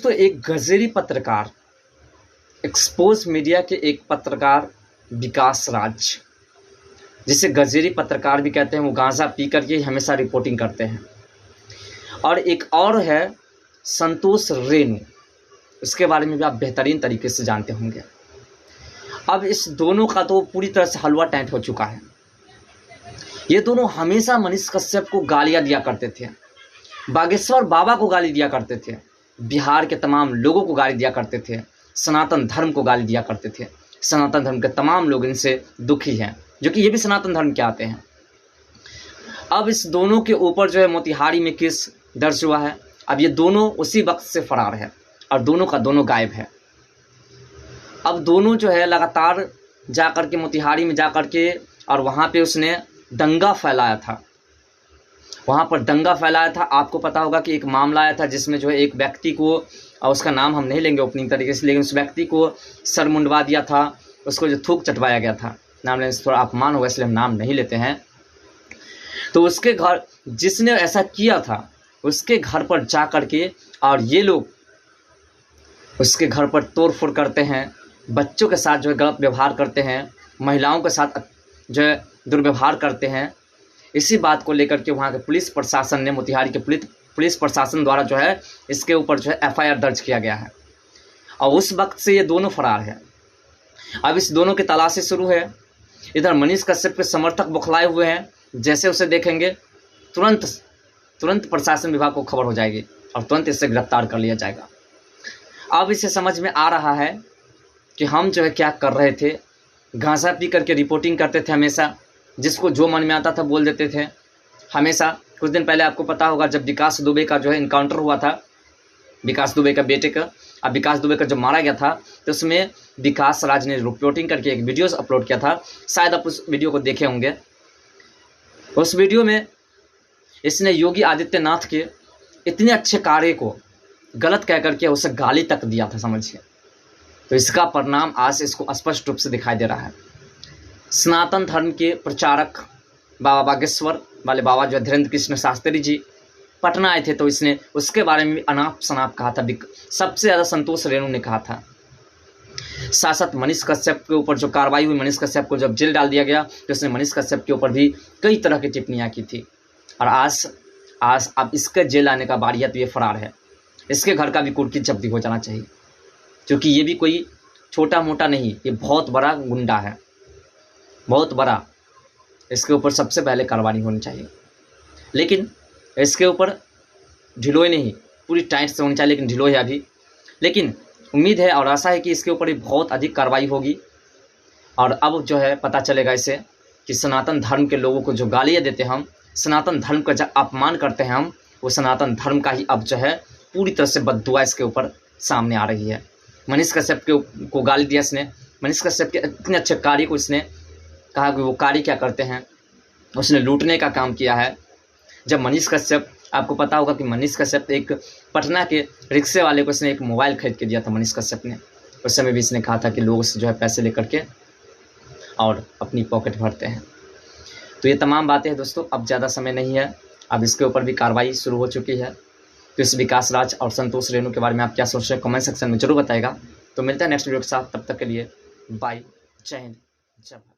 दोस्तों, एक गजेरी पत्रकार, एक्सपोज मीडिया के एक पत्रकार विकास राज, जिसे गजेरी पत्रकार भी कहते हैं, वो गांजा पी करके हमेशा रिपोर्टिंग करते हैं। और एक और है संतोष रेणु, उसके बारे में भी आप बेहतरीन तरीके से जानते होंगे। अब इस दोनों का तो पूरी तरह से हलवा टाइट हो चुका है। ये दोनों हमेशा मनीष कश्यप को गालियां दिया करते थे, बागेश्वर बाबा को गाली दिया करते थे, बिहार के तमाम लोगों को गाली दिया करते थे, सनातन धर्म को गाली दिया करते थे। सनातन धर्म के तमाम लोग इनसे दुखी हैं, जो कि ये भी सनातन धर्म के आते हैं। अब इस दोनों के ऊपर जो है मोतिहारी में केस दर्ज हुआ है। अब ये दोनों उसी वक्त से फरार है और दोनों का दोनों गायब है। अब दोनों जो है लगातार जा कर के मोतिहारी में जा कर के और वहाँ पे उसने दंगा फैलाया था। वहाँ पर दंगा फैलाया था। आपको पता होगा कि एक मामला आया था जिसमें जो है एक व्यक्ति को, और उसका नाम हम नहीं लेंगे ओपनिंग तरीके से, लेकिन उस व्यक्ति को सर मुंडवा दिया था, उसको जो थूक चटवाया गया था। नाम लेने से थोड़ा अपमान होगा, इसलिए हम नाम नहीं लेते हैं। तो उसके घर, जिसने ऐसा किया था, उसके घर पर जा कर के और ये लोग उसके घर पर तोड़ फोड़ करते हैं, बच्चों के साथ जो है गलत व्यवहार करते हैं, महिलाओं के साथ जो है दुर्व्यवहार करते हैं। इसी बात को लेकर के वहाँ के पुलिस प्रशासन ने, मोतिहारी के पुलिस प्रशासन द्वारा जो है इसके ऊपर जो है FIR दर्ज किया गया है। और उस वक्त से ये दोनों फरार है। अब इस दोनों की तलाशी शुरू है। इधर मनीष कश्यप के समर्थक बौखलाए हुए हैं, जैसे उसे देखेंगे तुरंत प्रशासन विभाग को खबर हो जाएगी और तुरंत इससे गिरफ्तार कर लिया जाएगा। अब इसे समझ में आ रहा है कि हम जो है क्या कर रहे थे। गांजा पी करके रिपोर्टिंग करते थे हमेशा, जिसको जो मन में आता था बोल देते थे हमेशा। कुछ दिन पहले आपको पता होगा जब विकास दुबे का जो है इनकाउंटर हुआ था, विकास दुबे का बेटे का, अब विकास दुबे का जब मारा गया था, तो उसमें विकास राज ने रिपोर्टिंग करके एक वीडियो अपलोड किया था। शायद आप उस वीडियो को देखे होंगे। उस वीडियो में इसने योगी आदित्यनाथ के इतने अच्छे कार्य को गलत कह करके उसे गाली तक दिया था, समझिए। तो इसका परिणाम आज इसको स्पष्ट रूप से दिखाई दे रहा है। सनातन धर्म के प्रचारक बाबा बागेश्वर वाले बाबा जो धीरेन्द्र कृष्ण शास्त्री जी पटना आए थे, तो इसने उसके बारे में अनाप शनाप कहा था। सबसे ज़्यादा संतोष रेणु ने कहा था। साथ मनीष कश्यप के ऊपर जो कार्रवाई हुई, मनीष कश्यप को जब जेल डाल दिया गया, तो उसने मनीष कश्यप के ऊपर भी कई तरह की टिप्पणियाँ की थी। और आज अब इसके जेल आने का बारी है, तो ये फरार है। इसके घर का भी कुर्की जब्ती हो जाना चाहिए, क्योंकि ये भी कोई छोटा मोटा नहीं, ये बहुत बड़ा गुंडा है, बहुत बड़ा। इसके ऊपर सबसे पहले कार्रवाई होनी चाहिए। लेकिन इसके ऊपर ढिलोई नहीं, पूरी टाइट से होनी चाहिए, लेकिन ढिलोई है अभी। लेकिन उम्मीद है और आशा है कि इसके ऊपर भी बहुत अधिक कार्रवाई होगी। और अब जो है पता चलेगा इसे कि सनातन धर्म के लोगों को जो गालियाँ देते हैं हम, सनातन धर्म का जो अपमान करते हैं हम, वो सनातन धर्म का ही अब जो है पूरी तरह से बद्दुआ इसके ऊपर सामने आ रही है। मनीष कश्यप को गाली दिया इसने, मनीष कश्यप के इतने अच्छे कार्य को इसने कहा कि वो कार्य क्या करते हैं, उसने लूटने का काम किया है। जब मनीष कश्यप, आपको पता होगा कि मनीष कश्यप एक पटना के रिक्शे वाले को इसने एक मोबाइल खरीद के दिया था मनीष कश्यप ने। उस समय भी इसने कहा था कि लोगों से जो है पैसे लेकर के और अपनी पॉकेट भरते हैं। तो ये तमाम बातें हैं दोस्तों। अब ज़्यादा समय नहीं है, अब इसके ऊपर भी कार्रवाई शुरू हो चुकी है। तो इस विकास राज और संतोष रेणु के बारे में आप क्या सोच रहे हैं, कमेंट सेक्शन में जरूर बताएगा। तो मिलता है नेक्स्ट वीडियो के साथ, तब तक के लिए बाय, जय हिंद, जय भारत।